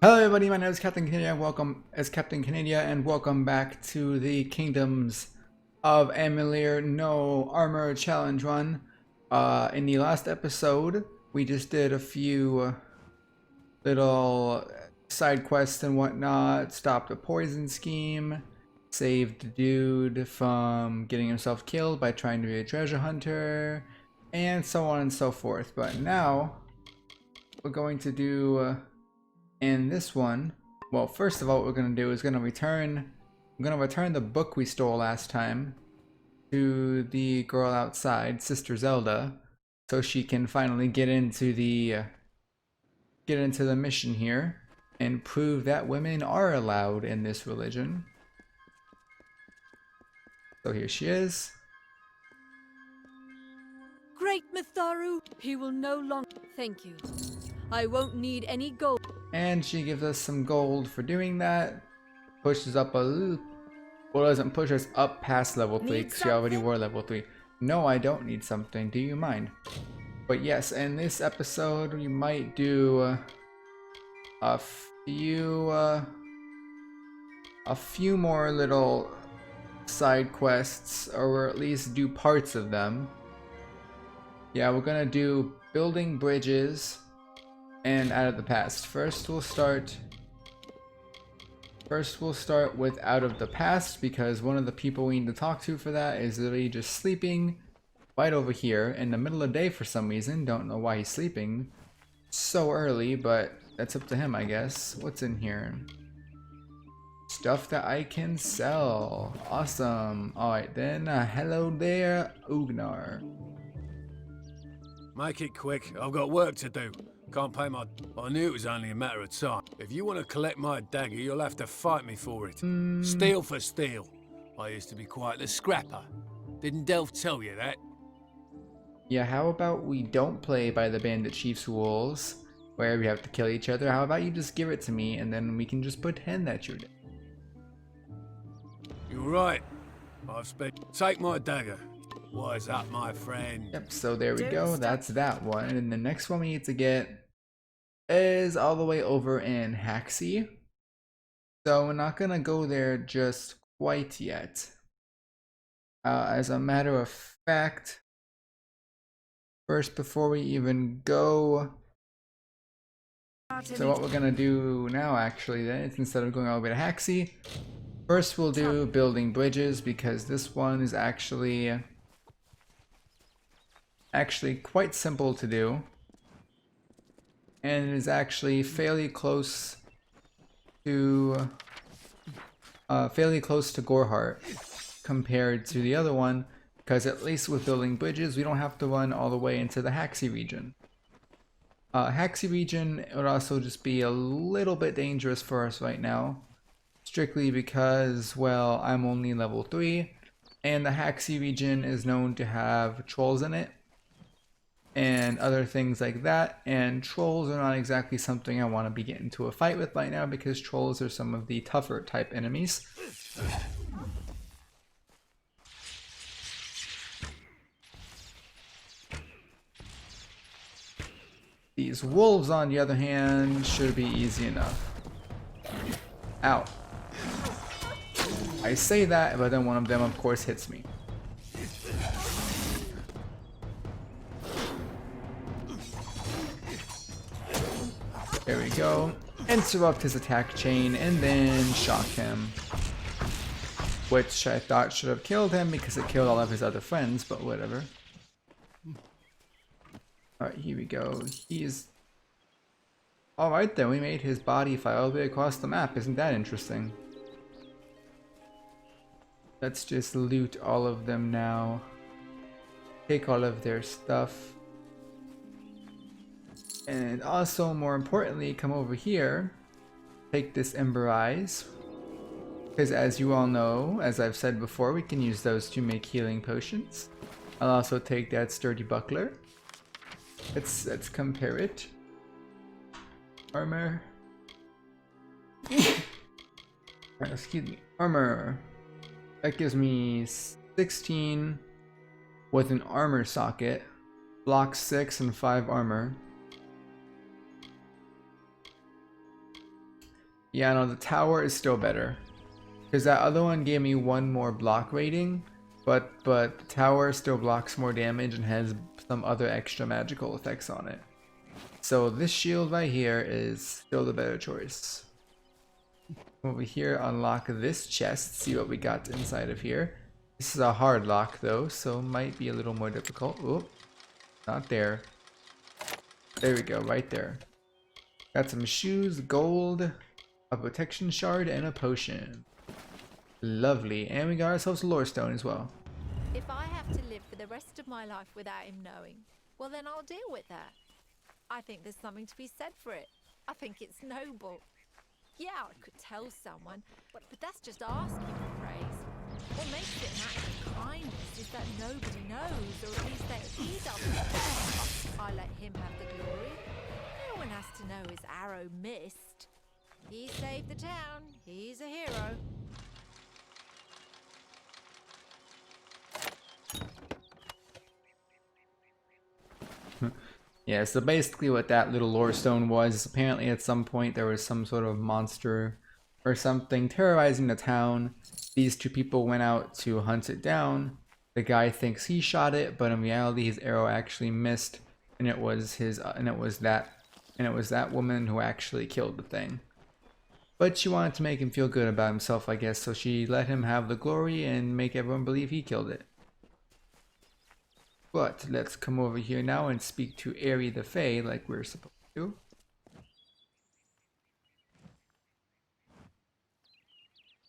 Hello everybody, my name is Captain Canada and welcome back to the Kingdoms of Amalur No Armor Challenge Run. In the last episode, we just did a few little side quests and whatnot, stopped a poison scheme, saved the dude from getting himself killed by trying to be a treasure hunter, and so on and so forth. But now, we're going to do... in this one, well, first of all, what we're going to do is I'm going to return the book we stole last time to the girl outside, Sister Zelda, so she can finally get into the mission here and prove that women are allowed in this religion. So here she is. Great Mitharu, he will no longer... Thank you. I won't need any gold. And she gives us some gold for doing that. Pushes up a little... Well, doesn't push us up past level 3 because we already were level 3. No, I don't need something. Do you mind? But yes, in this episode, we might do a few more little side quests, or at least do parts of them. Yeah, we're gonna do building bridges and out of the past. First we'll start with out of the past, because one of the people we need to talk to for that is literally just sleeping right over here in the middle of the day for some reason. Don't know why he's sleeping so early, but that's up to him, I guess. What's in here? Stuff that I can sell. Awesome. Alright then, hello there, Ugnar. Make it quick, I've got work to do. Can't pay my... I knew it was only a matter of time. If you want to collect my dagger, you'll have to fight me for it. Steel for steel. I used to be quite the scrapper. Didn't Delph tell you that? Yeah, how about we don't play by the Bandit Chief's rules, where we have to kill each other? How about you just give it to me, and then we can just pretend that you're dead. You're right. I've spent... Take my dagger. Wise up, my friend. Yep, so there we go. That's that one. And the next one we need to get is all the way over in Haxi. So we're not gonna go there just quite yet. As a matter of fact, first, before we even go, so what we're gonna do now actually then is, instead of going all the way to Haxi, first we'll do building bridges, because this one is actually quite simple to do, and it is actually fairly close to Gorhart compared to the other one, because at least with building bridges we don't have to run all the way into the Haxi region. Haxi region would also just be a little bit dangerous for us right now, strictly because, well, I'm only level 3 and the Haxi region is known to have trolls in it and other things like that, and trolls are not exactly something I want to be getting into a fight with right now, because trolls are some of the tougher type enemies. These wolves, on the other hand, should be easy enough. Ow. I say that, but then one of them of course hits me. There we go. Interrupt his attack chain and then shock him. Which I thought should have killed him because it killed all of his other friends, but whatever. Alright, here we go. He's... Alright then, we made his body fly all the way across the map. Isn't that interesting? Let's just loot all of them now. Take all of their stuff. And also, more importantly, come over here, take this Ember Eyes, because as you all know, as I've said before, we can use those to make healing potions. I'll also take that Sturdy Buckler. Let's compare it. Armor. Excuse me. Armor. That gives me 16 with an armor socket, block 6 and 5 armor. Yeah, no, the tower is still better. Because that other one gave me 1 more block rating, but the tower still blocks more damage and has some other extra magical effects on it. So this shield right here is still the better choice. Over here, unlock this chest, see what we got inside of here. This is a hard lock though, so might be a little more difficult. Oh, not there. There we go, right there. Got some shoes, gold, a protection shard, and a potion. Lovely, and we got ourselves a lore stone as well. If I have to live for the rest of my life without him knowing, well then I'll deal with that. I think there's something to be said for it. I think it's noble. Yeah, I could tell someone, but that's just asking for praise. What makes it an act of kindness is that nobody knows, or at least that he doesn't. I let him have the glory. No one has to know his arrow missed. He saved the town. He's a hero. Yeah, so basically what that little lore stone was, apparently at some point there was some sort of monster or something terrorizing the town. These 2 people went out to hunt it down. The guy thinks he shot it, but in reality his arrow actually missed, and it was that woman who actually killed the thing. But she wanted to make him feel good about himself, I guess, so she let him have the glory and make everyone believe he killed it. But let's come over here now and speak to Aerie the Fae like we're supposed to.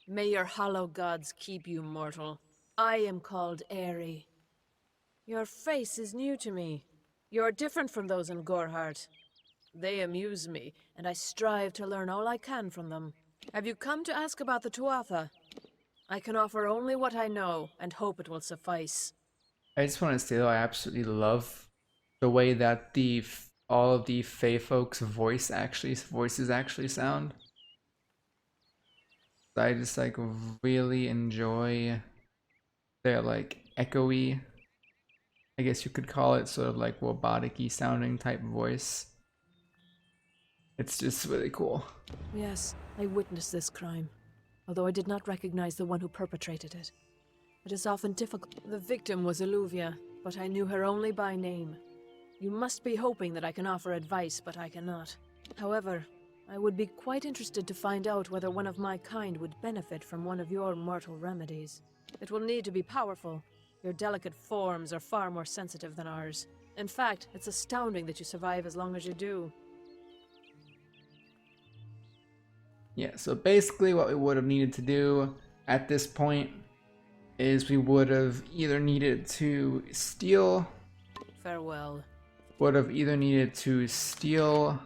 May your hollow gods keep you, mortal. I am called Aerie. Your face is new to me. You're different from those in Gorhart. They amuse me, and I strive to learn all I can from them. Have you come to ask about the Tuatha? I can offer only what I know, and hope it will suffice. I just want to say though, I absolutely love the way that all of the Fae folks' voices actually sound. I just like really enjoy their like echoey, I guess you could call it, sort of like robotic-y sounding type voice. It's just really cool. Yes, I witnessed this crime, although I did not recognize the one who perpetrated it. It is often difficult. The victim was Illuvia, but I knew her only by name. You must be hoping that I can offer advice, but I cannot. However, I would be quite interested to find out whether one of my kind would benefit from one of your mortal remedies. It will need to be powerful. Your delicate forms are far more sensitive than ours. In fact, it's astounding that you survive as long as you do. Yeah, so basically what we would have needed to do at this point is we would have either needed to steal... Farewell. Would have either needed to steal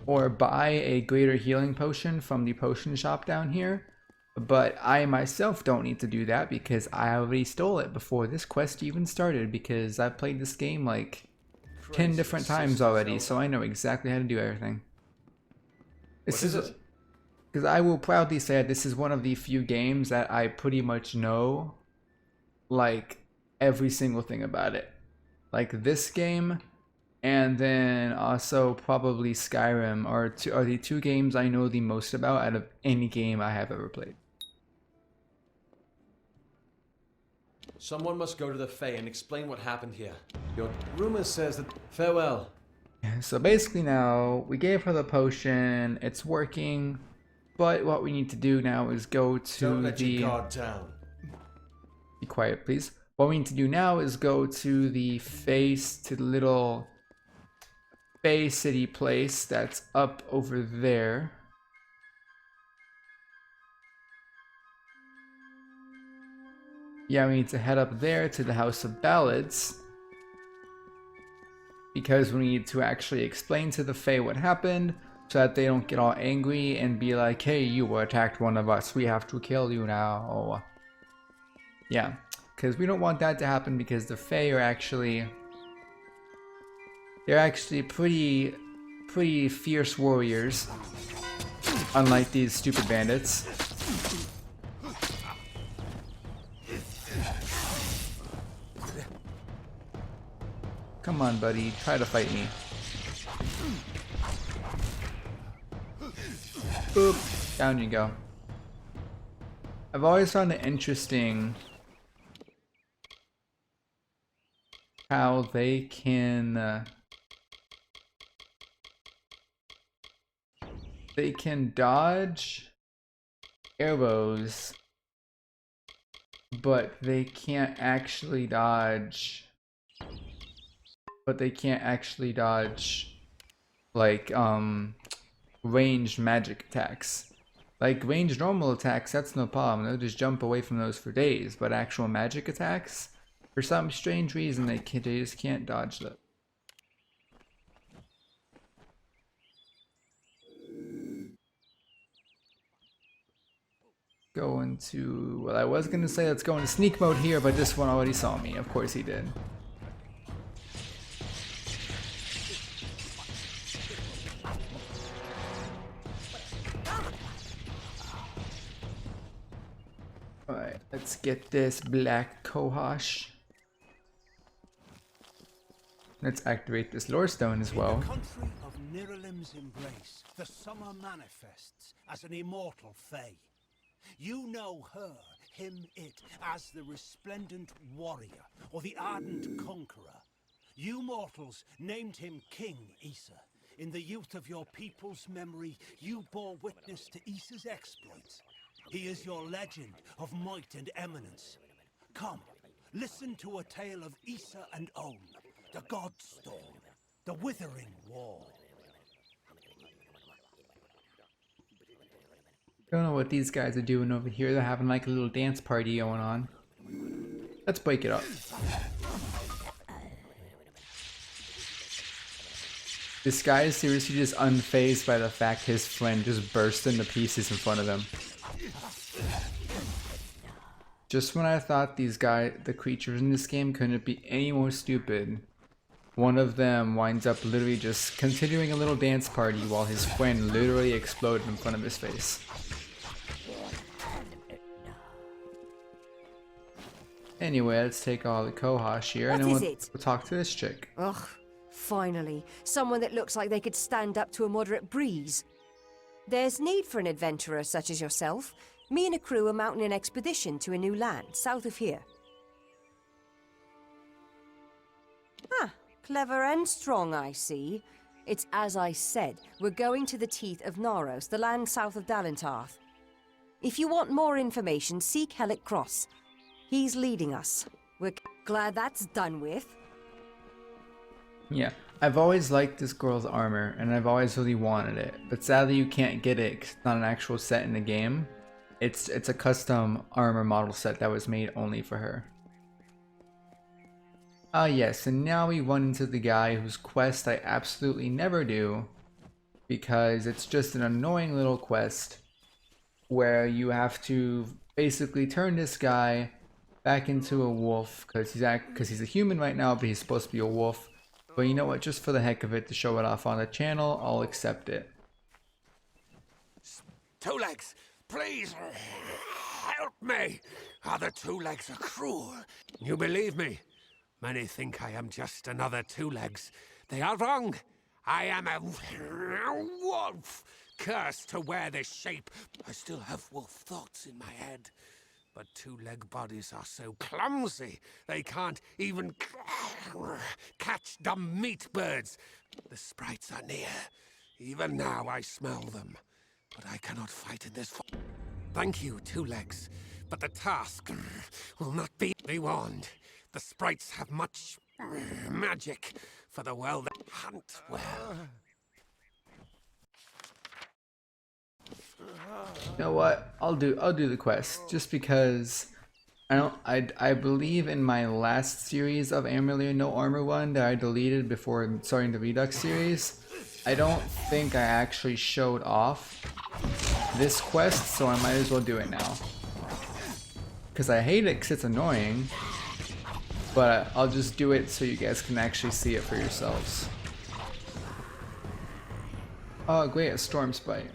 or buy a greater healing potion from the potion shop down here. But I myself don't need to do that because I already stole it before this quest even started, because I've played this game like 10 different times already, so I know exactly how to do everything. This is it? Because I will proudly say that this is one of the few games that I pretty much know like every single thing about it. Like this game, and then also probably Skyrim are the 2 games I know the most about out of any game I have ever played. Someone must go to the Fae and explain what happened here. Your rumor says that... Farewell. So basically now, we gave her the potion, it's working, but what we need to do now is go to Don't let your guard down. Be quiet, please. What we need to do now is go to the little Fae City place that's up over there. Yeah, we need to head up there to the House of Ballads, because we need to actually explain to the Fae what happened, so that they don't get all angry and be like, hey, you attacked one of us, we have to kill you now. Yeah, because we don't want that to happen, because the Fae are actually... they're actually pretty fierce warriors, unlike these stupid bandits. Come on, buddy, try to fight me. Boop. Down you go. I've always found it interesting how they can dodge arrows, but they can't actually dodge. Like ranged magic attacks. Like ranged normal attacks, that's no problem. They'll just jump away from those for days. But actual magic attacks, for some strange reason, they just can't dodge them. Go into, well, I was gonna say let's go into sneak mode here, but this one already saw me. Of course he did. Alright, let's get this black KoA. Let's activate this lore stone as well. In the country of Niralim's embrace, the summer manifests as an immortal fae. You know her, him, it, as the resplendent warrior, or the ardent conqueror. You mortals named him King Issa. In the youth of your people's memory, you bore witness to Issa's exploits. He is your legend of might and eminence. Come, listen to a tale of Issa and On, the God Storm, the Withering Wall. Don't know what these guys are doing over here. They're having like a little dance party going on. Let's break it up. This guy is seriously just unfazed by the fact his friend just burst into pieces in front of him. Just when I thought the creatures in this game couldn't be any more stupid, one of them winds up literally just continuing a little dance party while his friend literally exploded in front of his face. Anyway, let's take all the KoA here and then we'll talk to this chick. Ugh, finally. Someone that looks like they could stand up to a moderate breeze. There's need for an adventurer such as yourself. Me and a crew are mounting an expedition to a new land, south of here. Ah, clever and strong, I see. It's as I said, we're going to the teeth of Naros, the land south of Dalentarth. If you want more information, seek Hellick Cross. He's leading us. We're glad that's done with. Yeah, I've always liked this girl's armor, and I've always really wanted it. But sadly you can't get it 'cause it's not an actual set in the game. It's a custom armor model set that was made only for her. Yes, and now we run into the guy whose quest I absolutely never do, because it's just an annoying little quest where you have to basically turn this guy back into a wolf because he's a human right now, but he's supposed to be a wolf. But you know what? Just for the heck of it, to show it off on the channel, I'll accept it. Two legs, please help me. Other two legs are cruel. You believe me? Many think I am just another two legs. They are wrong. I am a wolf, cursed to wear this shape. I still have wolf thoughts in my head. But two-leg bodies are so clumsy, they can't even catch dumb meat birds. The sprites are near. Even now I smell them. But I cannot fight in this. Thank you, two legs. But the task will not be warned. The sprites have much magic for the well that hunt well. You know what? I'll do the quest just because I believe in my last series of Amalur No Armor one that I deleted before starting the Redux series. I don't think I actually showed off this quest, so I might as well do it now. Because I hate it because it's annoying, but I'll just do it so you guys can actually see it for yourselves. Oh great, a storm spite.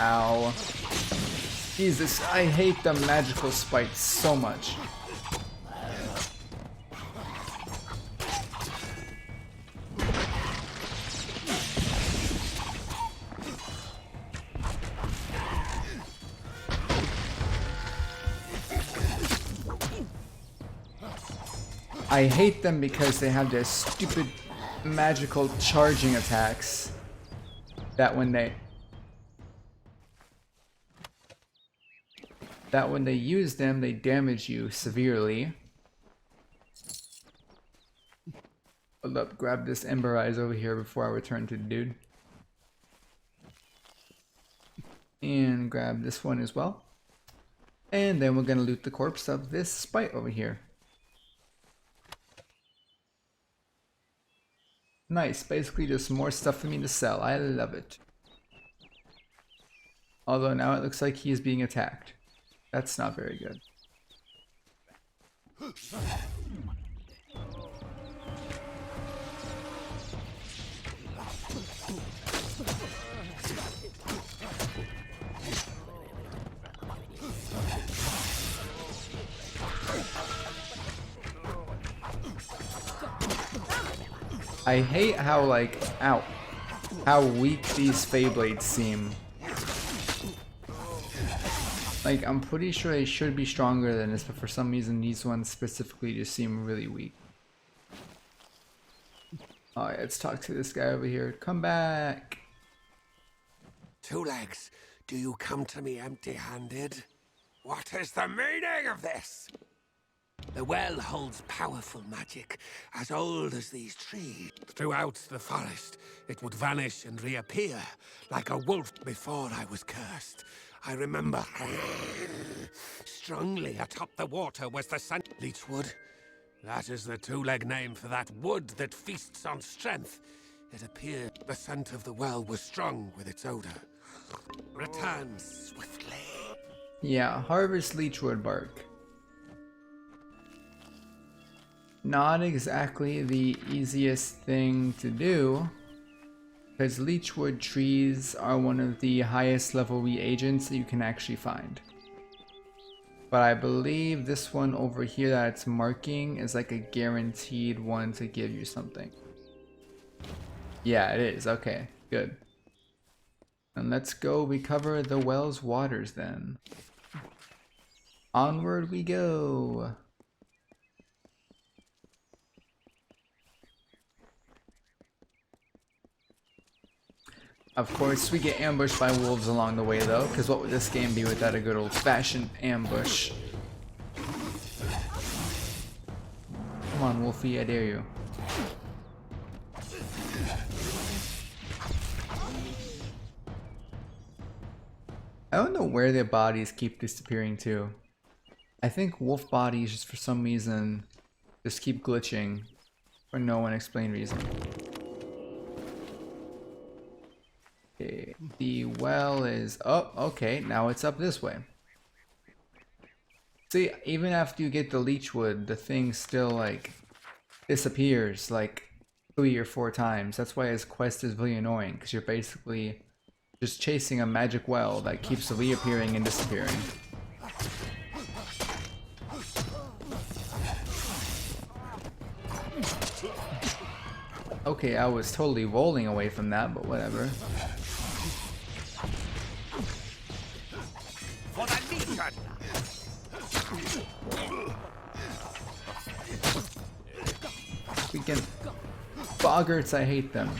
Ow. Jesus, I hate the magical spikes so much. I hate them because they have their stupid magical charging attacks that when they use them, they damage you severely. Hold up, grab this Ember Eyes over here before I return to the dude. And grab this one as well. And then we're gonna loot the corpse of this spite over here. Nice, basically just more stuff for me to sell. I love it. Although now it looks like he is being attacked. That's not very good. I hate how, like, ow, how weak these Feyblades seem. Like, I'm pretty sure they should be stronger than this, but for some reason these ones specifically just seem really weak. Alright, let's talk to this guy over here. Come back! Two Legs, do you come to me empty-handed? What is the meaning of this? The well holds powerful magic, as old as these trees. Throughout the forest, it would vanish and reappear, like a wolf before I was cursed. I remember strongly atop the water was the sun. Leechwood. That is the two-leg name for that wood that feasts on strength. It appeared the scent of the well was strong with its odor. Return swiftly. Yeah, harvest Leechwood bark. Not exactly the easiest thing to do, because Leechwood trees are one of the highest level reagents that you can actually find. But I believe this one over here that it's marking is like a guaranteed one to give you something. Yeah, it is. Okay, good. And let's go recover the well's waters then. Onward we go. Of course, we get ambushed by wolves along the way though, because what would this game be without a good old-fashioned ambush? Come on, Wolfie, I dare you. I don't know where their bodies keep disappearing to. I think wolf bodies just for some reason just keep glitching for no unexplained reason. Okay, the well is up. Okay, now it's up this way. See, even after you get the Leechwood, the thing still like disappears like 3 or 4 times. That's why his quest is really annoying, because you're basically just chasing a magic well that keeps reappearing and disappearing. Okay, I was totally rolling away from that, but whatever. For the Legion! Freaking boggarts, I hate them.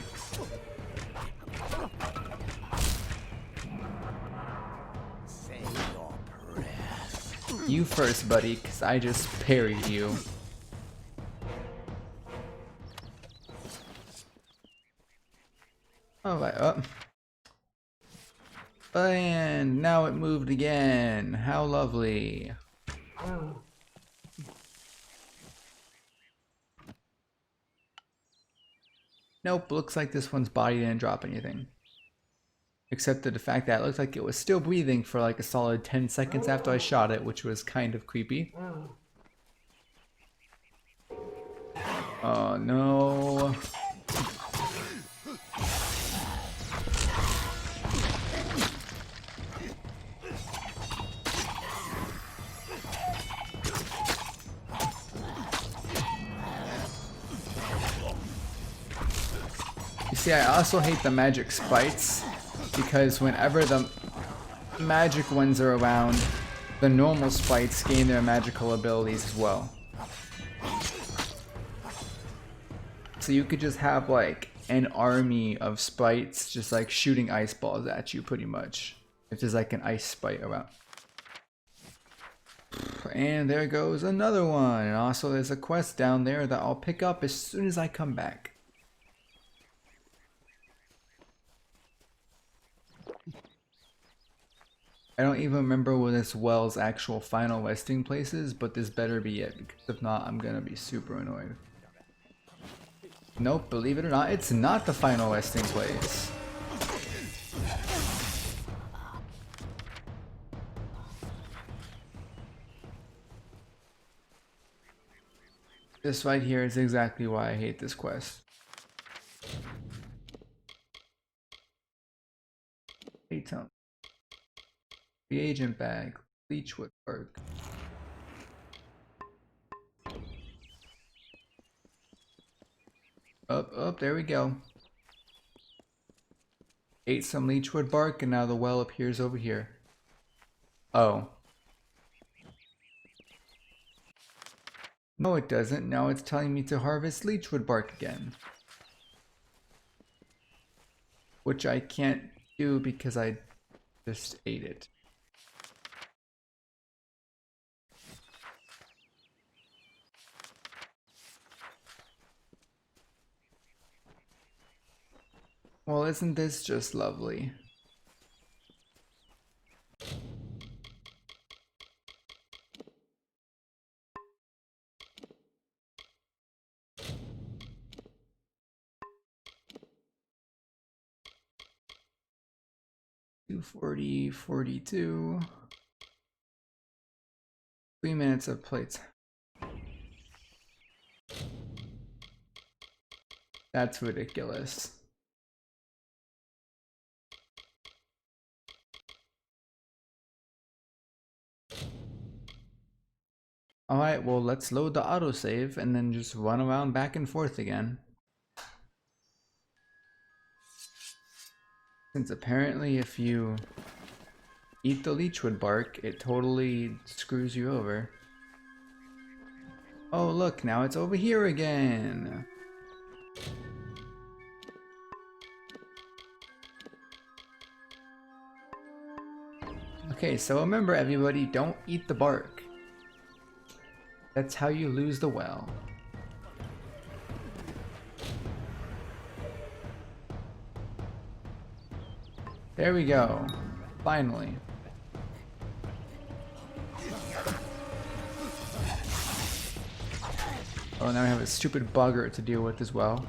Say your prayers. You first, buddy, because I just parried you. Alright, up. And now it moved again. How lovely. Nope, looks like this one's body didn't drop anything. Except for the fact that it looked like it was still breathing for like a solid 10 seconds after I shot it, which was kind of creepy. Oh no. See, I also hate the magic spites, because whenever the magic ones are around, the normal spites gain their magical abilities as well. So you could just have like an army of spites just like shooting ice balls at you pretty much. If there's like an ice spite around. And there goes another one. And also there's a quest down there that I'll pick up as soon as I come back. I don't even remember where this well's actual final resting place is, but this better be it, because if not, I'm gonna be super annoyed. Nope, believe it or not, it's not the final resting place. This right here is exactly why I hate this quest. Atom. Reagent bag. Leechwood bark. Up, there we go. Ate some leechwood bark and now the well appears over here. Oh. No, it doesn't. Now it's telling me to harvest leechwood bark again. Which I can't do because I just ate it. Well, isn't this just lovely? $240, 42. 3 minutes of plates. That's ridiculous. Alright, well let's load the autosave and then just run around back and forth again. Since apparently if you eat the leechwood bark, it totally screws you over. Oh look, now it's over here again! Okay, so remember everybody, don't eat the bark. That's how you lose the well. There we go. Finally. Oh, now we have a stupid bugger to deal with as well.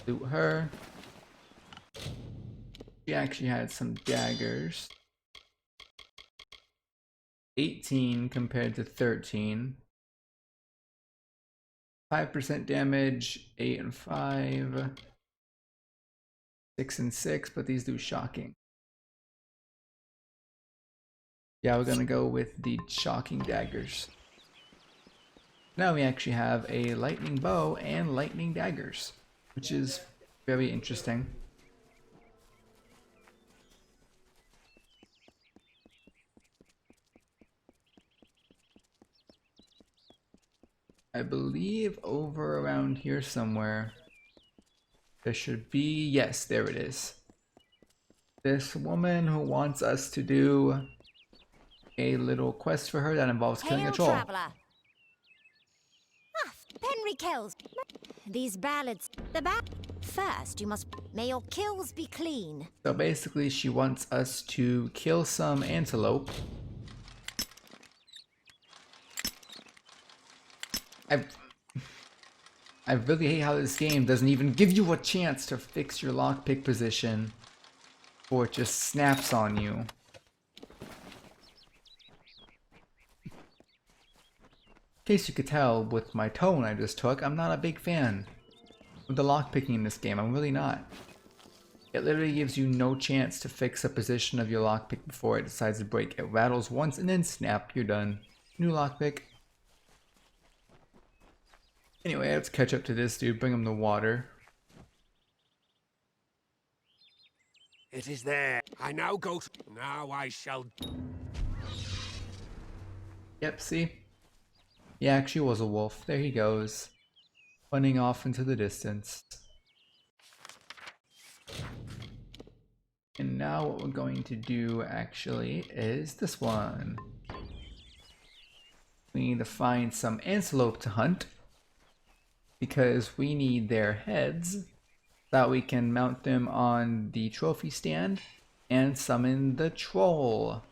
Loot her. She actually had some daggers. 18 compared to 13. 5% damage, 8 and 5. 6 and 6, but these do shocking. Yeah, we're gonna go with the shocking daggers. Now we actually have a lightning bow and lightning daggers, which is very interesting. I believe over around here somewhere there should be, yes, there it is. This woman who wants us to do a little quest for her that involves killing a troll. Traveler. Ah, Penry kills. These ballads, first you must, may your kills be clean. So basically she wants us to kill some antelope. I really hate how this game doesn't even give you a chance to fix your lockpick position, or it just snaps on you. In case you could tell with my tone I just took, I'm not a big fan of the lockpicking in this game. I'm really not. It literally gives you no chance to fix a position of your lockpick before it decides to break. It rattles once and then snap, you're done. New lockpick. Anyway, let's catch up to this dude, bring him the water. It is there. I now go to... Now I shall... Yep, see? He actually was a wolf. There he goes. Running off into the distance. And now what we're going to do actually is this one. We need to find some antelope to hunt because we need their heads so that we can mount them on the trophy stand and summon the troll.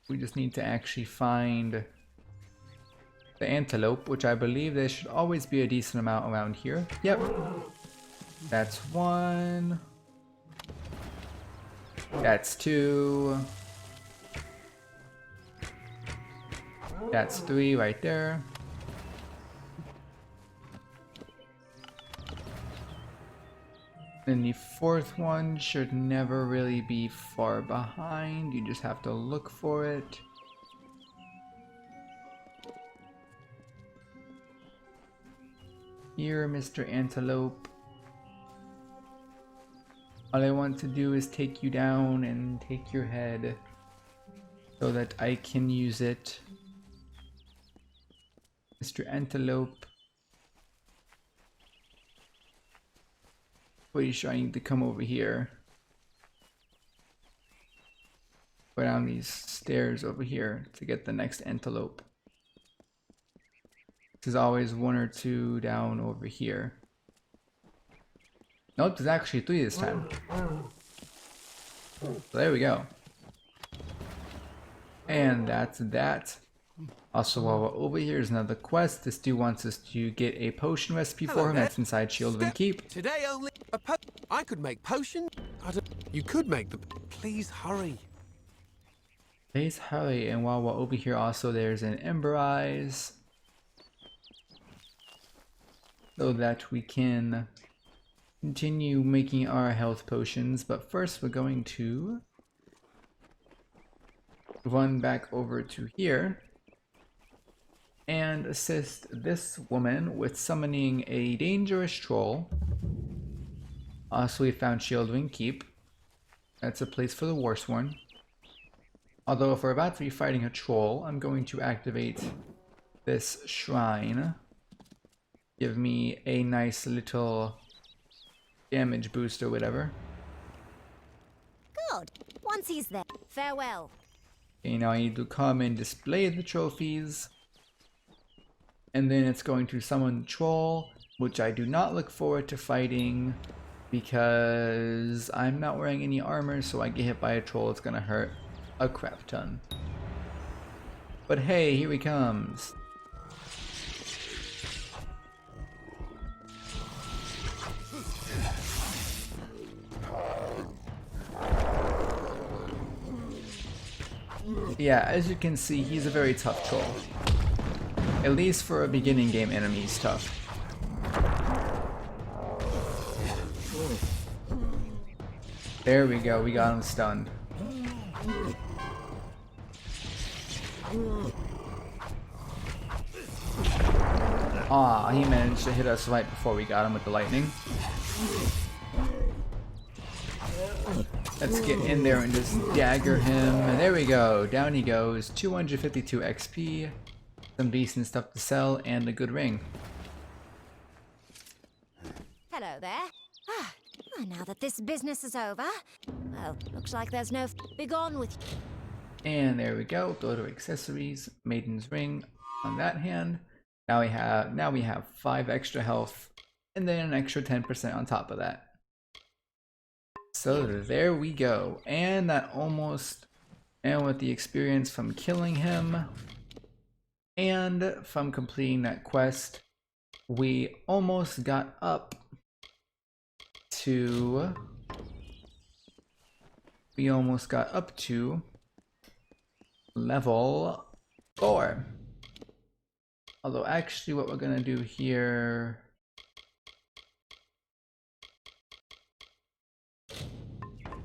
We just need to actually find the antelope, which I believe there should always be a decent amount around here. Yep. That's one. That's two. That's three right there. Then the fourth one should never really be far behind. You just have to look for it. Here, Mr. Antelope. All I want to do is take you down and take your head so that I can use it. Mr. Antelope. Pretty sure I need to come over here. Go down these stairs over here to get the next antelope. There's always one or two down over here. Nope, there's actually three this time. So there we go. And that's that. Also, while we're over here is another quest. This dude wants us to get a potion recipe for him that's inside Shieldwing Keep. Today only I could make potion. You could make the... Please hurry. Please hurry. And while we're over here also there's an Ember Eyes. So that we can continue making our health potions. But first we're going to run back over to here and assist this woman with summoning a dangerous troll. Also, we found Shieldwing Keep. That's a place for the Warsworn. Although if we're about to be fighting a troll, I'm going to activate this shrine. Give me a nice little damage boost or whatever. Good. Once he's there, farewell. Okay, now I need to come and display the trophies. And then it's going to summon the troll, which I do not look forward to fighting because I'm not wearing any armor, so I get hit by a troll, it's gonna hurt a crap ton. But hey, here he comes. Yeah, as you can see, he's a very tough troll. At least for a beginning game enemy, he's tough. There we go, we got him stunned. Ah, he managed to hit us right before we got him with the lightning. Let's get in there and just dagger him. And there we go, down he goes. 252 XP, some decent stuff to sell, and a good ring. Hello there. Ah, now that this business is over, well, looks like there's no begone with you. And there we go, go to accessories, Maiden's Ring on that hand. Now we have 5 extra health, and then an extra 10% on top of that. So there we go, and that almost, and with the experience from killing him and from completing that quest, we almost got up to level 4. Although actually what we're gonna do here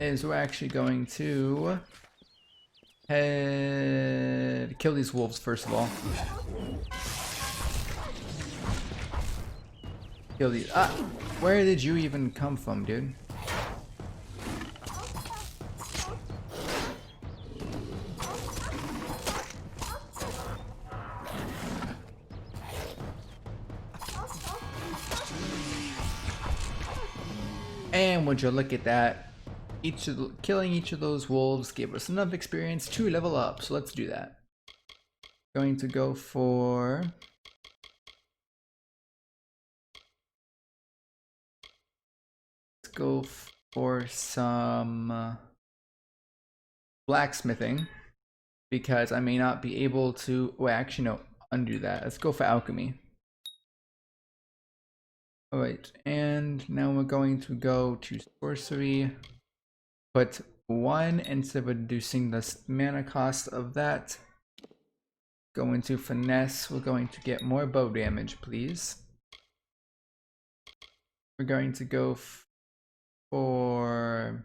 is we're actually going to kill these wolves first of all. kill these. Ah, where did you even come from, dude? And would you look at that? Killing each of those wolves gave us enough experience to level up, so let's do that. Going to go for... Let's go for some blacksmithing, because I may not be able to... Wait, actually no, undo that. Let's go for alchemy. Alright, and now we're going to go to sorcery. Put 1 instead of reducing the mana cost of that. Go into finesse. We're going to get more bow damage, please. We're going to go for...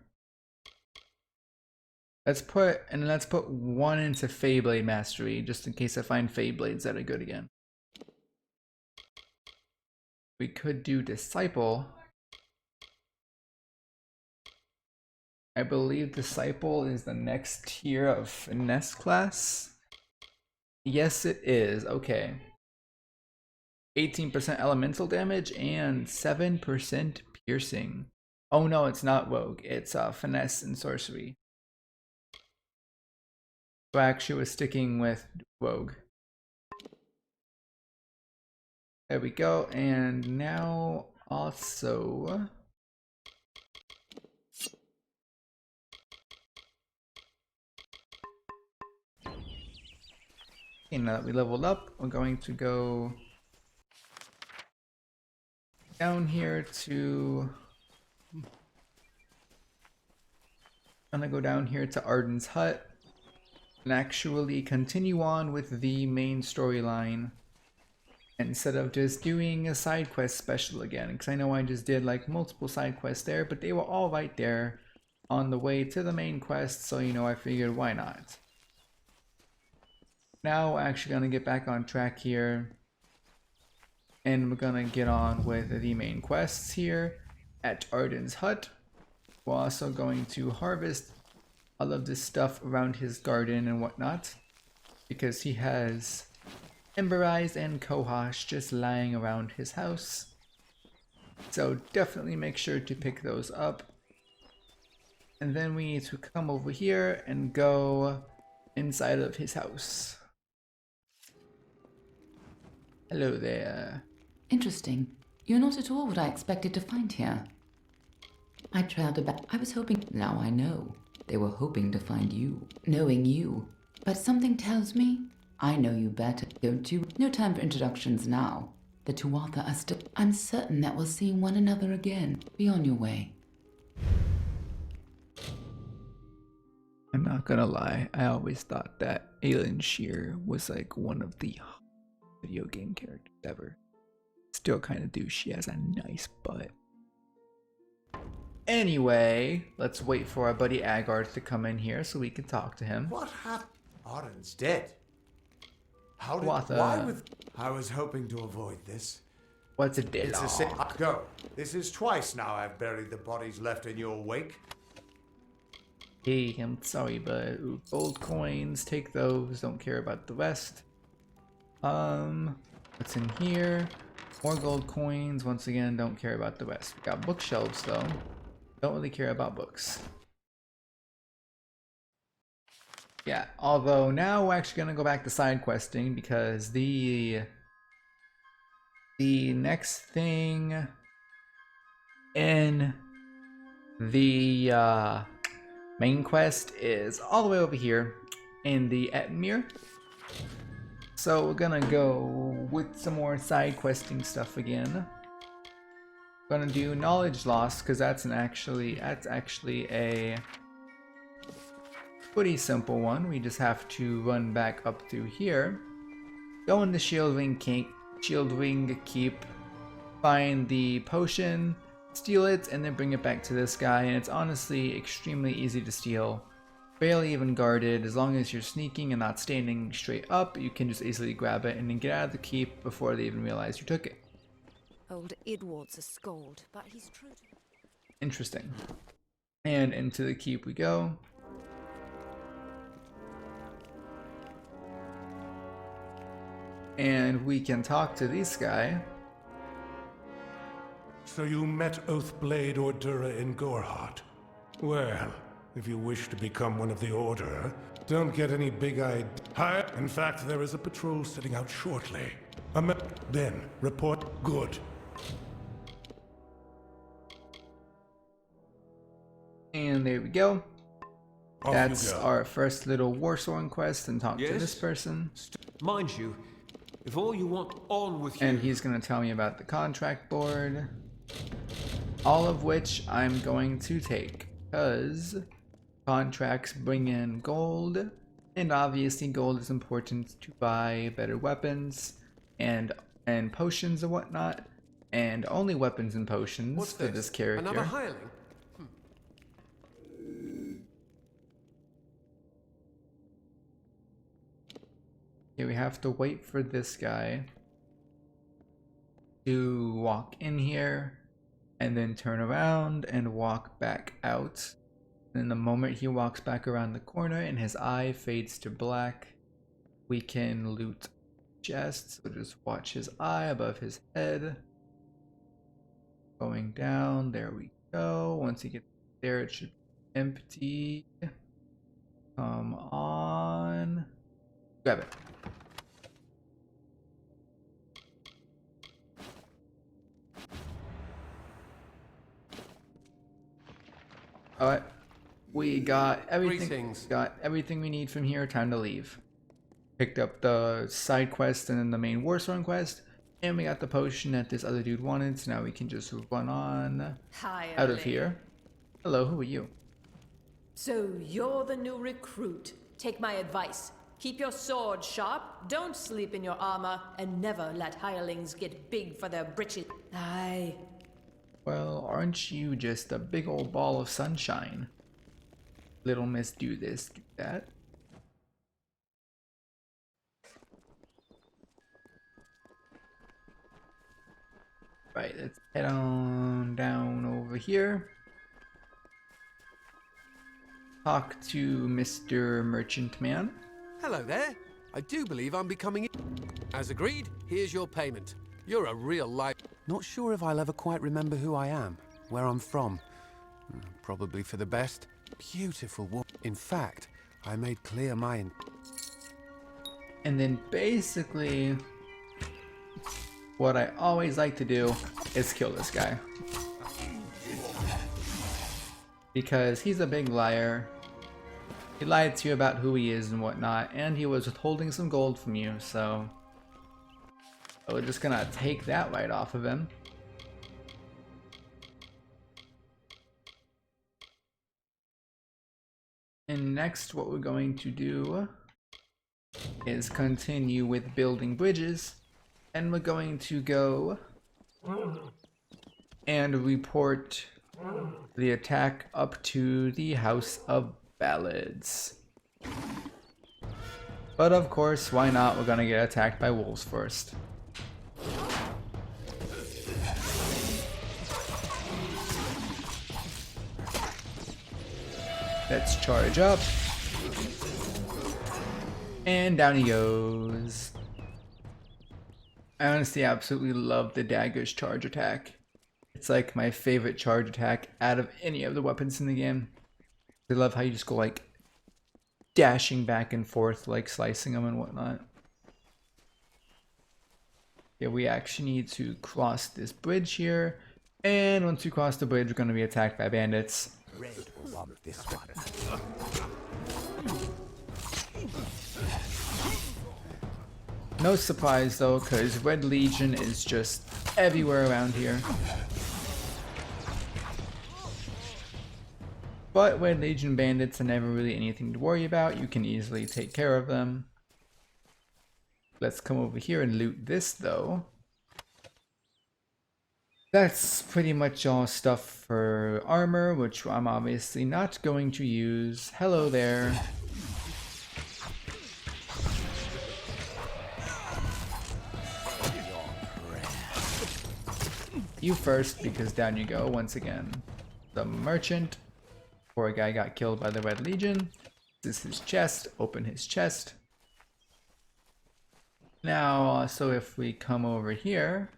Let's put 1 into Feyblade Mastery, just in case I find Feyblades that are good again. We could do Disciple. I believe Disciple is the next tier of Finesse class. Yes, it is. Okay. 18% elemental damage and 7% piercing. Oh no, it's not Rogue. It's Finesse and Sorcery. So actually we're sticking with Rogue. There we go. And now also... Okay, now that we leveled up, we're going to go down here to... I'm gonna go down here to Arden's hut and actually continue on with the main storyline instead of just doing a side quest special again, because I know I just did like multiple side quests there, but they were all right there on the way to the main quest, so you know, I figured why not. Now we're actually gonna get back on track here, and we're gonna get on with the main quests here at Arden's hut. We're also going to harvest all of this stuff around his garden and whatnot, because he has Ember Eyes and KoA just lying around his house. So definitely make sure to pick those up. And then we need to come over here and go inside of his house. Hello there. Interesting. You're not at all what I expected to find here. I trailed about. I was hoping. Now I know. They were hoping to find you, knowing you. But something tells me I know you better, don't you? No time for introductions now. The Tuatha are still. I'm certain that we'll see one another again. Be on your way. I'm not gonna lie, I always thought that Aelin Shear was like one of the video game characters ever. Still kind of do. She has a nice butt. Anyway, let's wait for our buddy Agarth to come in here so we can talk to him. What happened? Arden's dead. How did? What Why with? I was hoping to avoid this. What's a deal? It's a sin. Go. This is twice now I've buried the bodies left in your wake. Hey, I'm sorry, but gold coins, take those. Don't care about the rest. What's in here? More gold coins. Once again, don't care about the rest. We got bookshelves though. Don't really care about books. Yeah, although now we're actually gonna go back to side questing because the next thing in the main quest is all the way over here in the Etmir. So we're gonna go with some more side questing stuff again. Gonna do knowledge loss because that's actually a pretty simple one. We just have to run back up through here, go in the Shield Ring Keep, find the potion, steal it, and then bring it back to this guy. And it's honestly extremely easy to steal, barely even guarded. As long as you're sneaking and not standing straight up, you can just easily grab it and then get out of the keep before they even realize you took it. Old Idward's a scold, but he's true to... Interesting. And into the keep we go. And we can talk to this guy. So you met Oathblade Ordura in Goreheart? Well, if you wish to become one of the Order, don't get any big-eyed... In fact, there is a patrol setting out shortly. Then, report good. And there we go. Off That's you go. our first little Warsworn quest, and talk to Yes? this person. Mind you, if all you want on with you... And he's going to tell me about the contract board. All of which I'm going to take, because contracts bring in gold, and obviously gold is important to buy better weapons and potions and whatnot, and only weapons and potions What's for this character. Another hireling? Okay, we have to wait for this guy to walk in here and then turn around and walk back out. And the moment he walks back around the corner and his eye fades to black, we can loot chests. So just watch his eye above his head. Going down, there we go. Once he gets there, it should be empty. Come on. Grab it. Alright, we got everything. Greetings. Got everything we need from here. Time to leave. Picked up the side quest and then the main Warsworn quest, and we got the potion that this other dude wanted. So now we can just run on out of here. Hello, who are you? So you're the new recruit. Take my advice. Keep your sword sharp, don't sleep in your armor, and never let hirelings get big for their britches. Aye. Well, aren't you just a big old ball of sunshine? Little miss, do this, do that. Right, let's head on down over here. Talk to Mr. Merchant Man. Hello there. I do believe I'm becoming... As agreed, here's your payment. You're a real life... Not sure if I'll ever quite remember who I am, where I'm from. Probably for the best. Beautiful woman. In fact, I made clear my... And then basically, what I always like to do is kill this guy. Because he's a big liar. He lied to you about who he is and whatnot, and he was withholding some gold from you, so we're just gonna take that right off of him. And next, what we're going to do is continue with building bridges, and we're going to go and report the attack up to the House of Ballads. But of course, why not? We're gonna get attacked by wolves first. Let's charge up. And down he goes. I honestly absolutely love the dagger's charge attack. It's like my favorite charge attack out of any of the weapons in the game. I love how you just go like dashing back and forth, like slicing them and whatnot. Yeah, we actually need to cross this bridge here. And once we cross the bridge, we're going to be attacked by bandits. Red will want this one. No surprise though, because Red Legion is just everywhere around here. But Red Legion bandits are never really anything to worry about. You can easily take care of them. Let's come over here and loot this though. That's pretty much all stuff for armor, which I'm obviously not going to use. Hello there. you first because down you go once again. The merchant. Poor guy got killed by the Red Legion. This is his chest. Open his chest. Now, so if we come over here,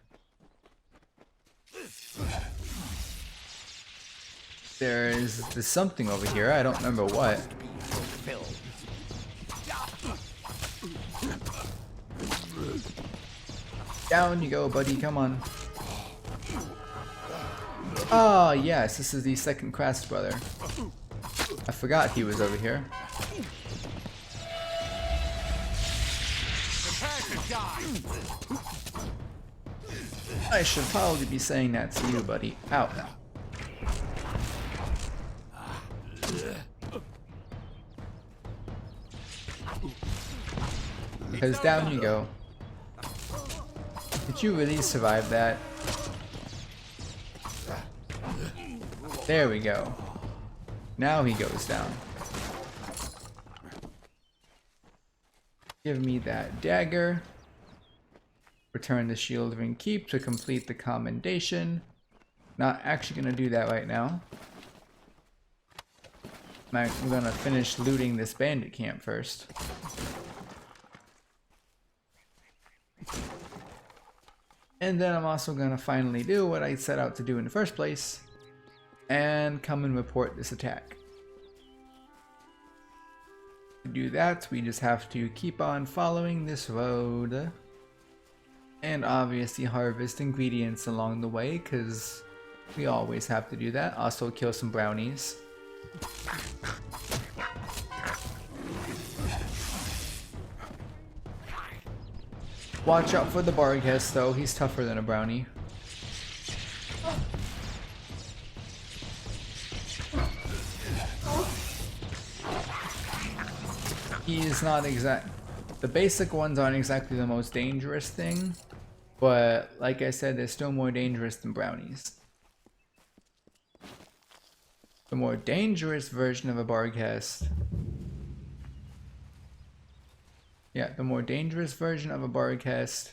there's something over here. I don't remember what. Down you go, buddy. Come on. Oh, yes. This is the second Crest brother. I forgot he was over here. I should probably be saying that to you, buddy. Out now. Because down you go. Did you really survive that? There we go. Now he goes down. Give me that dagger. Return the Shield Ring Keep to complete the commendation. Not actually gonna do that right now. I'm gonna finish looting this bandit camp first. And then I'm also gonna finally do what I set out to do in the first place and come and report this attack. To do that, we just have to keep on following this road and obviously harvest ingredients along the way, because we always have to do that. Also kill some brownies. Watch out for the Barghest though, he's tougher than a brownie. He's not the basic ones aren't exactly the most dangerous thing, but like I said, they're still more dangerous than brownies. The more dangerous version of a Barghest. Yeah, the more dangerous version of a Barghest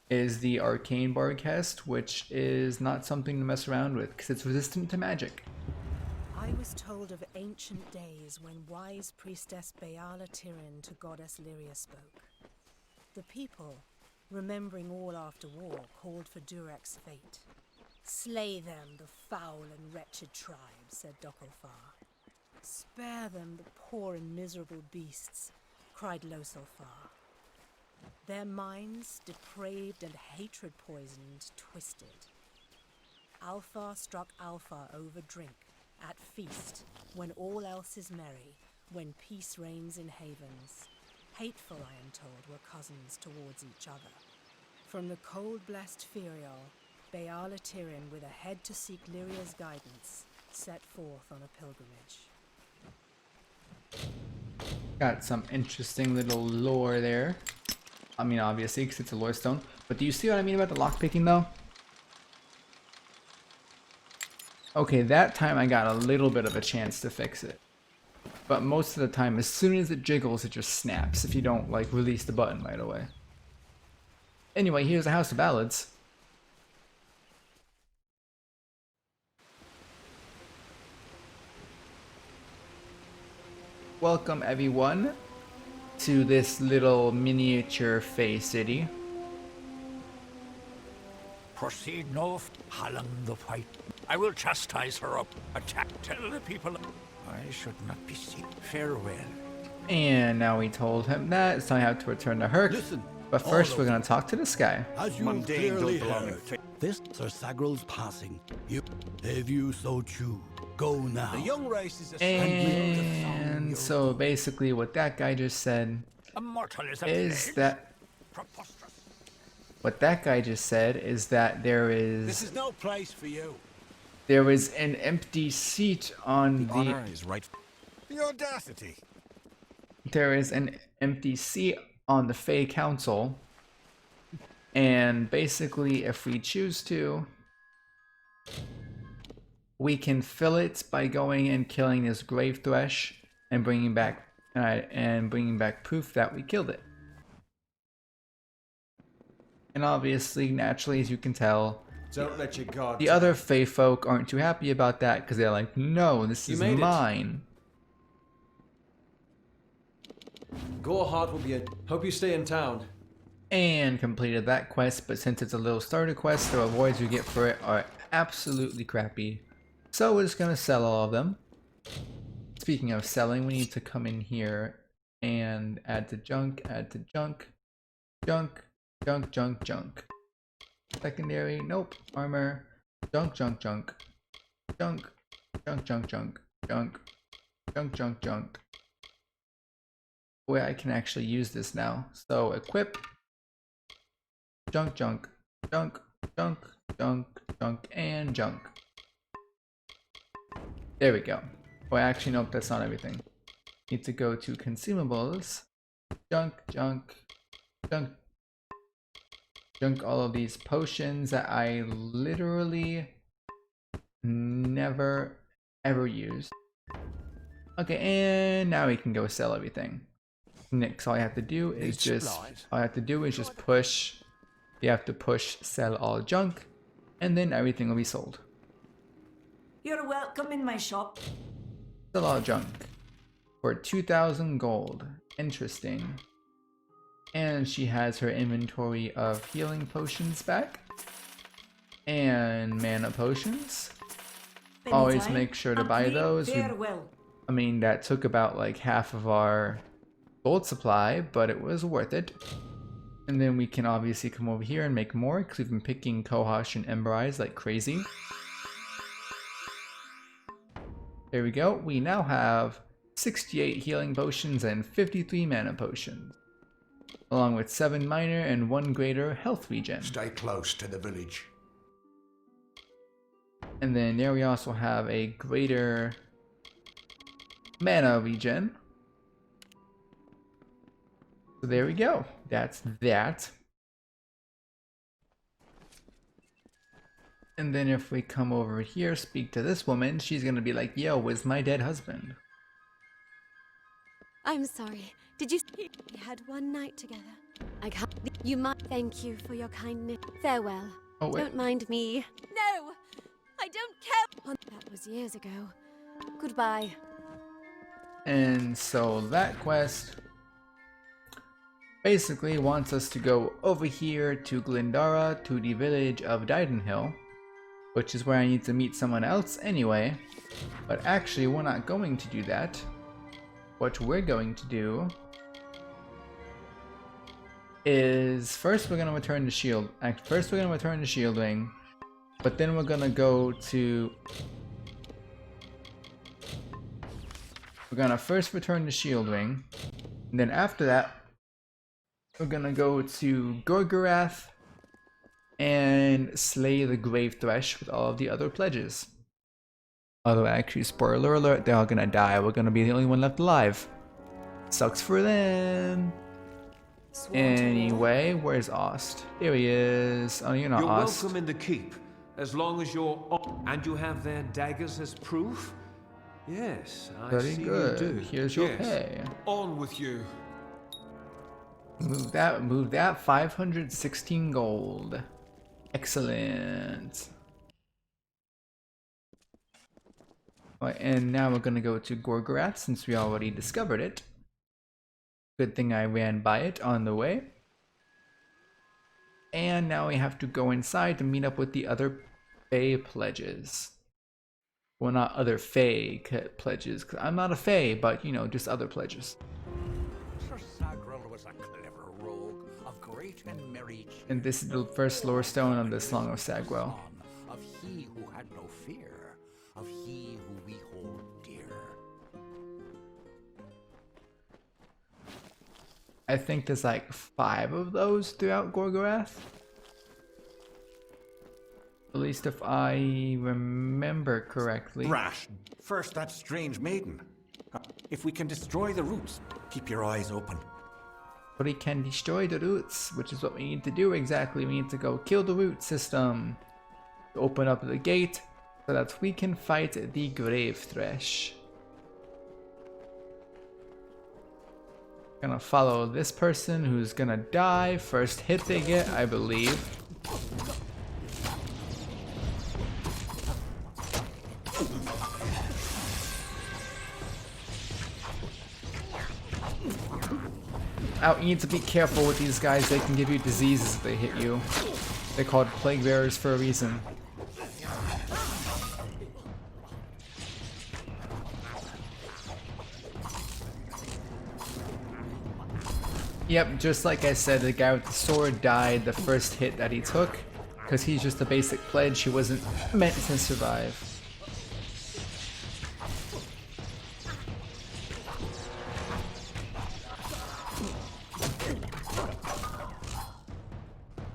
is the Arcane Barghest, which is not something to mess around with because it's resistant to magic. I was told of ancient days when wise priestess Beala Tirin to goddess Lyria spoke. The people, remembering all after war, called for Durek's fate. Slay them, the foul and wretched tribe, said Dokkelfar. Spare them, the poor and miserable beasts, cried Loselfar. Their minds, depraved and hatred poisoned, twisted. Alfar struck Alfar over drink, at feast, when all else is merry, when peace reigns in havens. Hateful, I am told, were cousins towards each other. From the cold-blessed Ferial, Beala Tirin, with a head to seek Lyria's guidance, set forth on a pilgrimage. Got some interesting little lore there. I mean, obviously, because it's a lore stone. But do you see what I mean about the lockpicking, though? Okay, that time I got a little bit of a chance to fix it. But most of the time, as soon as it jiggles, it just snaps if you don't, like, release the button right away. Anyway, here's the House of Ballads. Welcome, everyone, to this little miniature Fey city. Proceed north, Hallam the White. I will chastise her up. Attack. Tell the people I should not be seen. Farewell. And now we told him that it's time I have to return to Herc. Listen, but first we're gonna talk to this guy. As you clearly heard, this Sir Sagrell's passing. If you so choose, go now. The young race is a And so basically what that guy just said is that there is This is no place for you. There is an empty seat on the honor is right. The audacity. There is an empty seat on the Fey Council, and basically if we choose to, we can fill it by going and killing this Grave Thresh and bringing back proof that we killed it. And obviously, naturally, as you can tell, Don't let your guard The down. other Fey folk aren't too happy about that because they're like, no, this is mine. Gorhart will be in. Hope you stay in town. And completed that quest, but since it's a little starter quest, the rewards you get for it are absolutely crappy. So we're just gonna sell all of them. Speaking of selling, we need to come in here and add to junk, junk, junk, junk, junk. Secondary, nope. Armor, junk, junk, junk, junk, junk, junk, junk, junk, junk, junk, junk. Where I can actually use this now. So equip, junk, junk, junk, junk, junk, junk, and junk. There we go. Oh, actually, nope, that's not everything. Need to go to consumables, junk, junk, junk, junk, all of these potions that I literally never ever use. Okay, and now we can go sell everything. Next, all I have to do is just push. You have to push sell all junk, and then everything will be sold. You're welcome in my shop. Sell all junk for 2,000 gold. Interesting. And she has her inventory of healing potions back. And mana potions. Always make sure to buy those. I mean, that took about like half of our gold supply, but it was worth it. And then we can obviously come over here and make more, because we've been picking Kohash and Ember Eyes like crazy. There we go. We now have 68 healing potions and 53 mana potions, along with 7 minor and 1 greater health regen. Stay close to the village. And then there we also have a greater mana regen. So there we go. That's that. And then if we come over here, speak to this woman, she's gonna be like, yo, where's my dead husband? I'm sorry. Did you... We had one night together. I can't... You might... Thank you for your kindness. Farewell. Oh, wait. Don't mind me. No! I don't care! That was years ago. Goodbye. And so that quest basically wants us to go over here to Glendara, to the village of Didenhill, which is where I need to meet someone else anyway. But actually, we're not going to do that. What we're going to do is first we're going to return to Shield. First we're going to return to Shieldwing, but then we're going to go to... We're going to first return to Shieldwing, and then after that, we're going to go to Gorgorath and slay the Grave Thresh with all of the other pledges. Although actually, spoiler alert, they're all gonna die. We're gonna be the only one left alive. Sucks for them. Anyway, where's Ost? Here he is. Oh, you're not You're Ost. welcome in the keep, as long as you're on. And you have their daggers as proof? Yes, I Very see good. you do. Here's your Yes. pay. On with you. Move that 516 gold. Excellent. Right, and now we're gonna go to Gorgorath since we already discovered it. Good thing I ran by it on the way. And now we have to go inside to meet up with the other Fae pledges. Well, not other Fae pledges, because I'm not a Fae, but you know, just other pledges. Sir Sagrell was a clever rogue, of great and merry. And this is the first lore stone of the Song of Sagrell. Of he who had no fear, of he who we hold dear. I think there's like 5 of those throughout Gorgorath. At least if I remember correctly. Rash. First that strange maiden. If we can destroy the roots, keep your eyes open. But we can destroy the roots, which is what we need to do exactly. We need to go kill the root system. Open up the gate so that we can fight the Grave Thresh. Gonna follow this person who's gonna die. First hit they get, I believe. Out, you need to be careful with these guys. They can give you diseases if they hit you. They're called plague bearers for a reason. Yep, just like I said, the guy with the sword died the first hit that he took, because he's just a basic pledge. He wasn't meant to survive.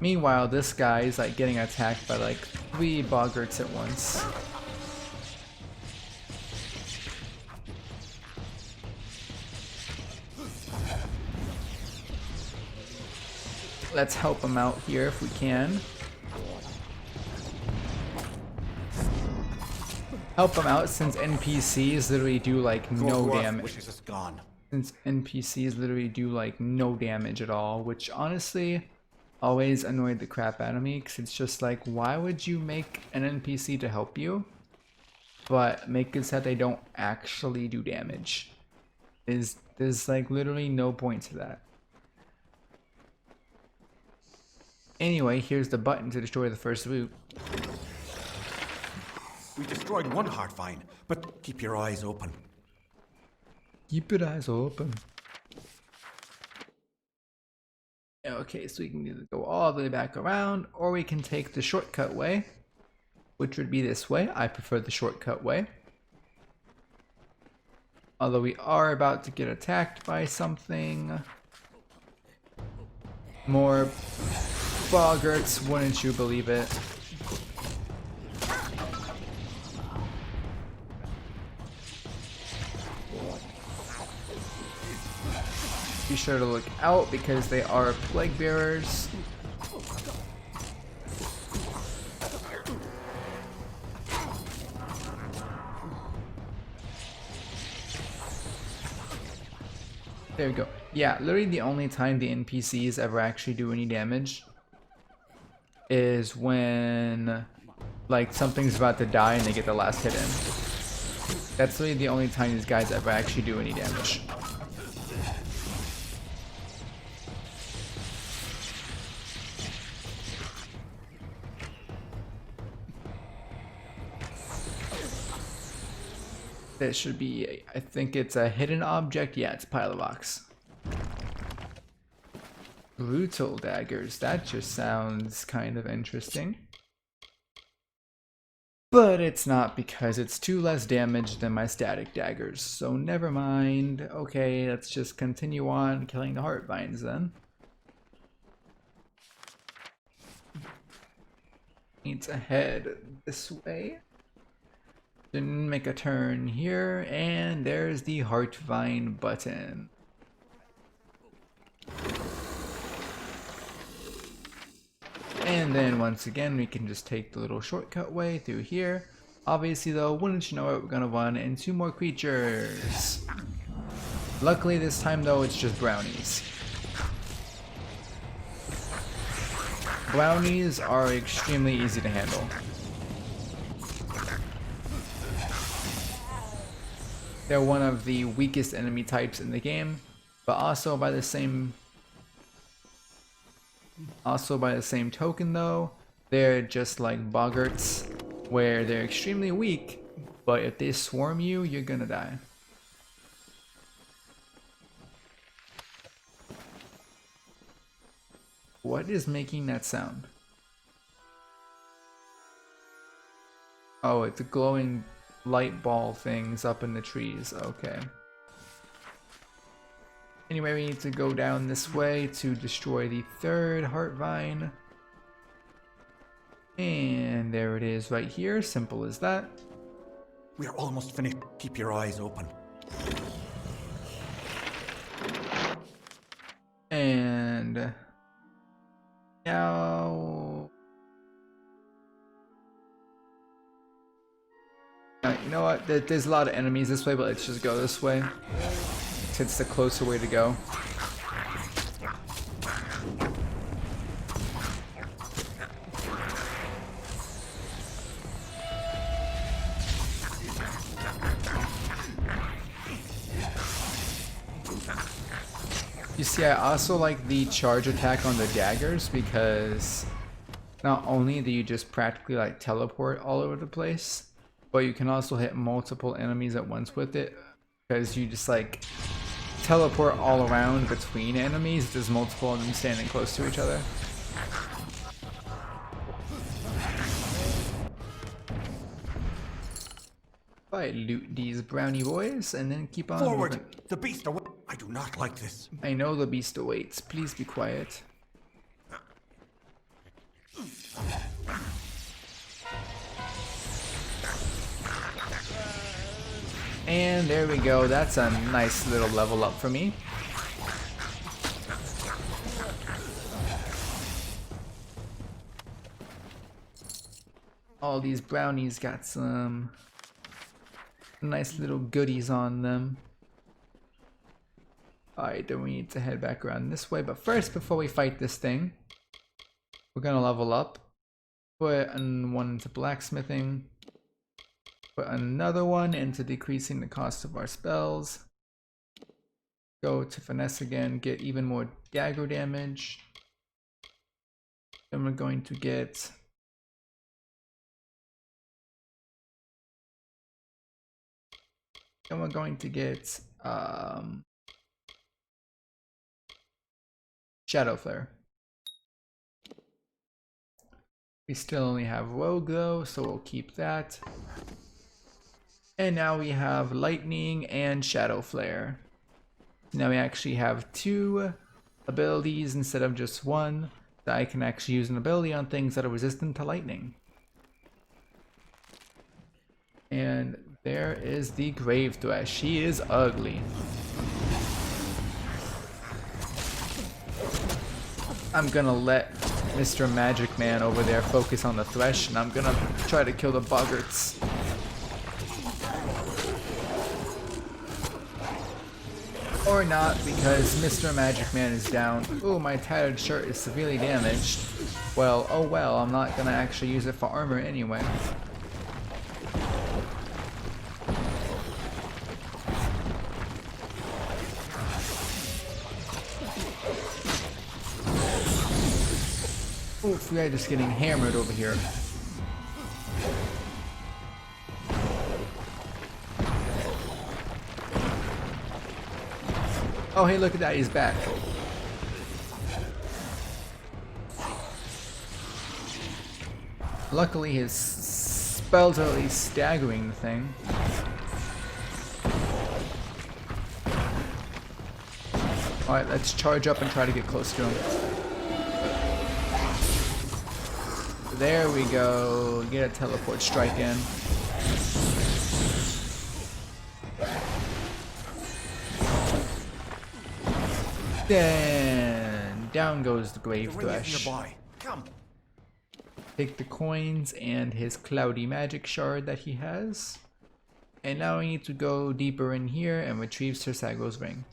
Meanwhile, this guy is like getting attacked by like 3 boggarts at once. Let's help him out here if we can. Help him out since NPCs literally do like no damage. Since NPCs literally do like no damage at all, which honestly always annoyed the crap out of me, because it's just like, why would you make an NPC to help you, but make it so that they don't actually do damage? There's like literally no point to that. Anyway, here's the button to destroy the first loot. We destroyed one heart vine, but keep your eyes open. Keep your eyes open. Okay, so we can either go all the way back around, or we can take the shortcut way, which would be this way. I prefer the shortcut way. Although we are about to get attacked by something. More boggarts, wouldn't you believe it? Be sure to look out because they are plague bearers. There we go. Yeah, literally the only time the NPCs ever actually do any damage is when like something's about to die and they get the last hit in. That's literally the only time these guys ever actually do any damage. That should be, I think it's a hidden object. Yeah, it's a pile of rocks. Brutal daggers. That just sounds kind of interesting. But it's not, because it's 2 less damage than my static daggers. So never mind. Okay, let's just continue on killing the heart vines then. Need to head this way. Then make a turn here, and there's the heart vine button. And then once again we can just take the little shortcut way through here. Obviously though, wouldn't you know it, we're gonna run into more creatures. Luckily this time though, it's just brownies. Brownies are extremely easy to handle. They're one of the weakest enemy types in the game, but also by the same token though, they're just like boggarts, where they're extremely weak, but if they swarm you, you're gonna die. What is making that sound? Oh, it's glowing light ball things up in the trees. Okay. Anyway, we need to go down this way to destroy the 3rd heart vine. And there it is right here. Simple as that. We're almost finished. Keep your eyes open. And now... you know what? There's a lot of enemies this way, but let's just go this way. It's the closer way to go. You see, I also like the charge attack on the daggers because not only do you just practically like teleport all over the place, but you can also hit multiple enemies at once with it because you just like teleport all around between enemies. There's multiple of them standing close to each other. I loot these brownie boys and then keep on Forward! moving. The beast away! I do not like this. I know the beast awaits. Please be quiet. And there we go. That's a nice little level up for me. All these brownies got some nice little goodies on them. Alright, then we need to head back around this way. But first, before we fight this thing, we're gonna level up. Put one into blacksmithing. Put another one into decreasing the cost of our spells. Go to finesse again, get even more dagger damage. Then we're going to get Shadow Flare. We still only have Rogue though, so we'll keep that. And now we have Lightning and Shadow Flare. Now we actually have 2 abilities instead of just 1, that I can actually use an ability on things that are resistant to lightning. And there is the Grave Thresh. She is ugly. I'm gonna let Mr. Magic Man over there focus on the Thresh, and I'm gonna try to kill the boggarts. Or not, because Mr. Magic Man is down. Ooh, my tattered shirt is severely damaged. Well, oh well, I'm not gonna actually use it for armor anyway. Oof, we are just getting hammered over here. Oh, hey, look at that, he's back. Luckily, his spells are at least staggering the thing. Alright, let's charge up and try to get close to him. There we go. Get a teleport strike in. Then down goes the Grave Thresh. Take the coins and his cloudy magic shard that he has. And now we need to go deeper in here and retrieve Sir Sagrell's ring.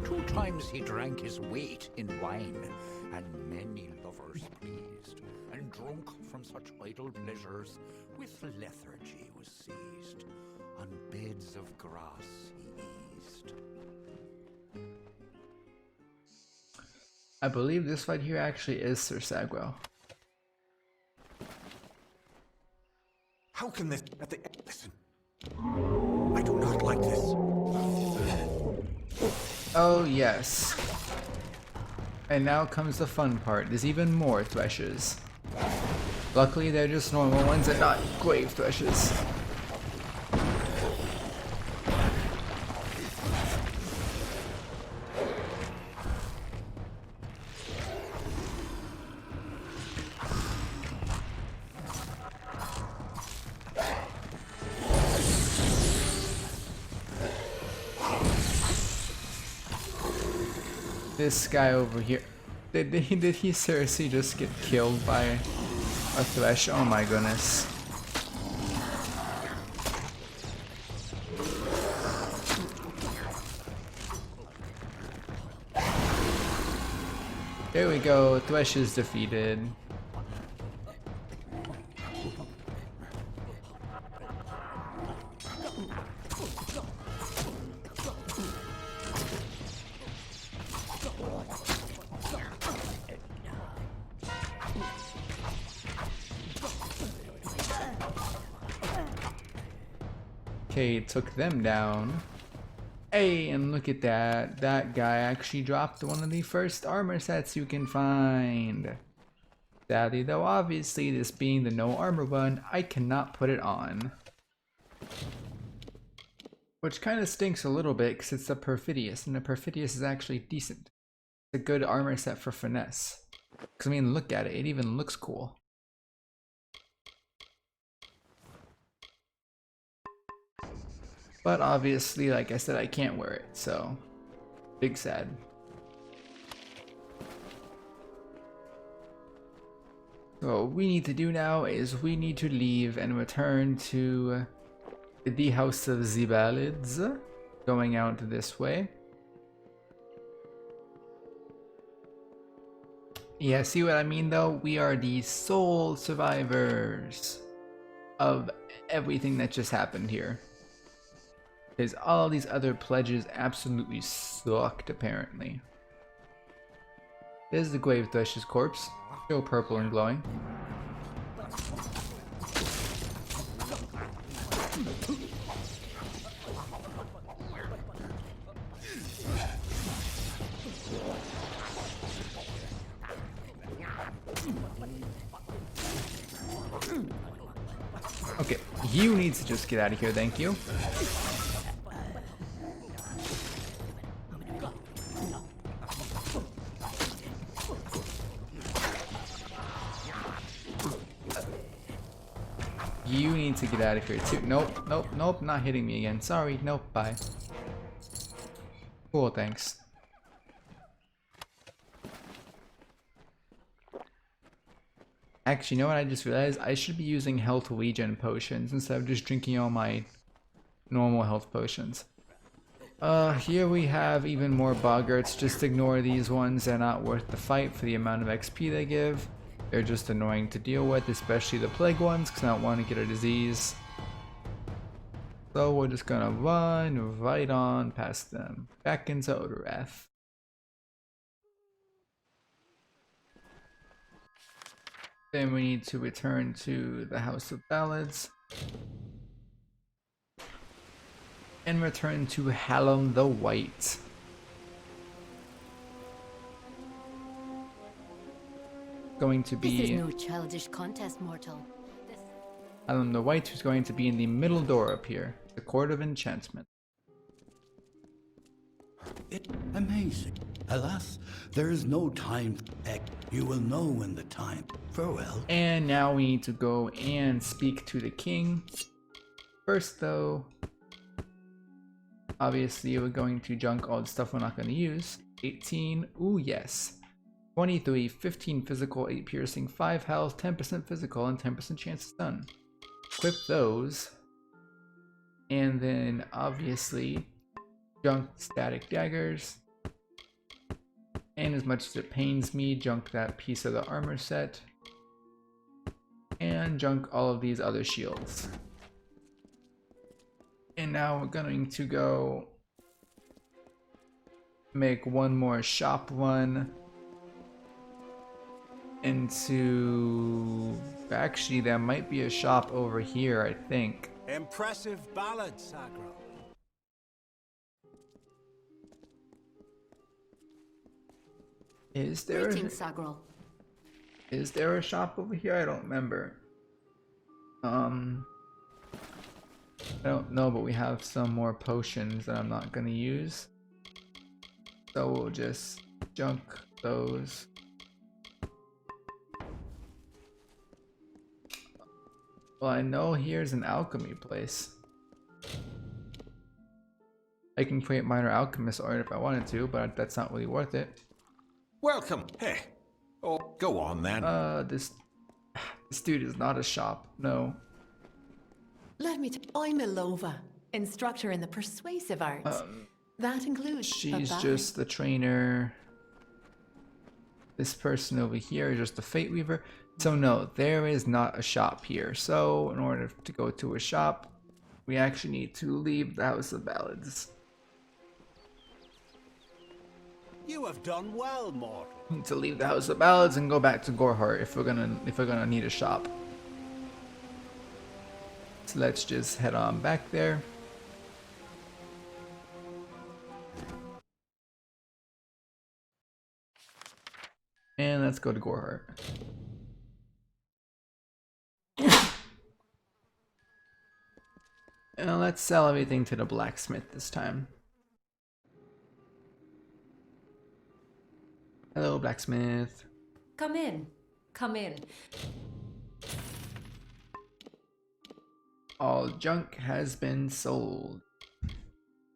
2 times he drank his weight in wine, and many lovers pleased, and drunk from such idle pleasures, with lethargy was seized. On beds of grass he eased. I believe this right here actually is Sir Sagrell. How can this at the listen? I do not like this. Oh yes. And now comes the fun part. There's even more Threshes. Luckily they're just normal ones and not Grave Threshes. This guy over here, did he seriously just get killed by a Thresh? Oh my goodness. There we go, Thresh is defeated. Okay, took them down. Hey, and look at that. That guy actually dropped one of the first armor sets you can find. Sadly though, obviously, this being the no armor one, I cannot put it on. Which kind of stinks a little bit because it's the Perfidious, and the Perfidious is actually decent. It's a good armor set for finesse. Because I mean, look at it, it even looks cool. But obviously, like I said, I can't wear it, so big sad. So what we need to do now is we need to leave and return to the House of the Ballades, going out this way. Yeah, see what I mean though? We are the sole survivors of everything that just happened here. Because all these other pledges absolutely sucked, apparently. There's the Grave Thresh's corpse, still purple and glowing. Okay, you need to just get out of here, thank you. You need to get out of here too. Nope, nope, nope, not hitting me again. Sorry, nope, bye. Cool, thanks. Actually, you know what I just realized? I should be using health regen potions instead of just drinking all my normal health potions. Here we have even more boggarts. Just ignore these ones. They're not worth the fight for the amount of XP they give. They're just annoying to deal with, especially the plague ones, because I don't want to get a disease. So we're just gonna run right on past them. Back into Odorath. Then we need to return to the House of Ballads. And return to Hallam the White. Going to be... This is no childish contest, mortal. Hallam the White, who's going to be in the middle door up here. The Court of Enchantment. It's amazing. Alas, there is no time. You will know when the time. Farewell. And now we need to go and speak to the king. First though, obviously we're going to junk all the stuff we're not going to use. 18, ooh yes. 23, 15 physical, 8 piercing, 5 health, 10% physical, and 10% chance of stun. Equip those. And then obviously junk static daggers. And as much as it pains me, junk that piece of the armor set. And junk all of these other shields. And now we're going to go make one more shop run into... Actually, there might be a shop over here, I think. Impressive ballad, Sagrell. Is there Sagrell. Is there a shop over here? I don't remember. I don't know, but we have some more potions that I'm not gonna use. So we'll just junk those. Well, I know here's an alchemy place. I can create minor alchemist art if I wanted to, but that's not really worth it. Welcome. Hey. Oh, go on then. This dude is not a shop. No. Let me I'm Ilova, instructor in the persuasive arts. That includes She's just the trainer. This person over here is just the Fate Weaver. So no, there is not a shop here. So in order to go to a shop, we actually need to leave the House of Ballads. You have done well, mortal. We need to leave the House of Ballads and go back to Gorhart if we're gonna need a shop. So let's just head on back there. And let's go to Gorehart. And let's sell everything to the blacksmith this time. Hello, blacksmith. Come in. Come in. All junk has been sold.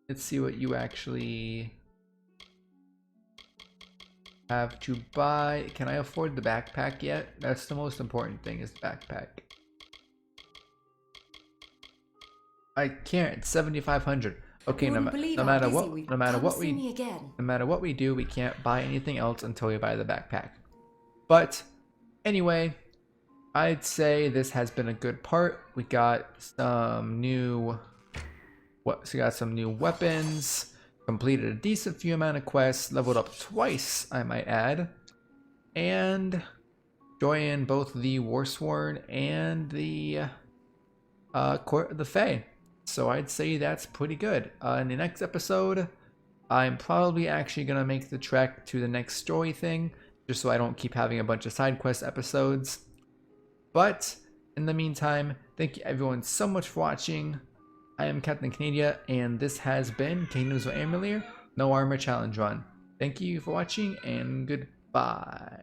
Let's see what you actually have to buy. Can I afford the backpack yet? That's the most important thing, is the backpack. I can't. It's 7,500. Okay, no matter what we do, we can't buy anything else until we buy the backpack. But anyway, I'd say this has been a good part. We got some new weapons, completed a decent few amount of quests, leveled up twice, I might add, and joined both the Warsworn and the Court of the Fae. So I'd say that's pretty good. In the next episode, I'm probably actually gonna make the trek to the next story thing, just so I don't keep having a bunch of side quest episodes. But in the meantime, thank you everyone so much for watching. I am Captain Canadia, and this has been Kingdoms of Amalur No Armor Challenge Run. Thank you for watching, and goodbye.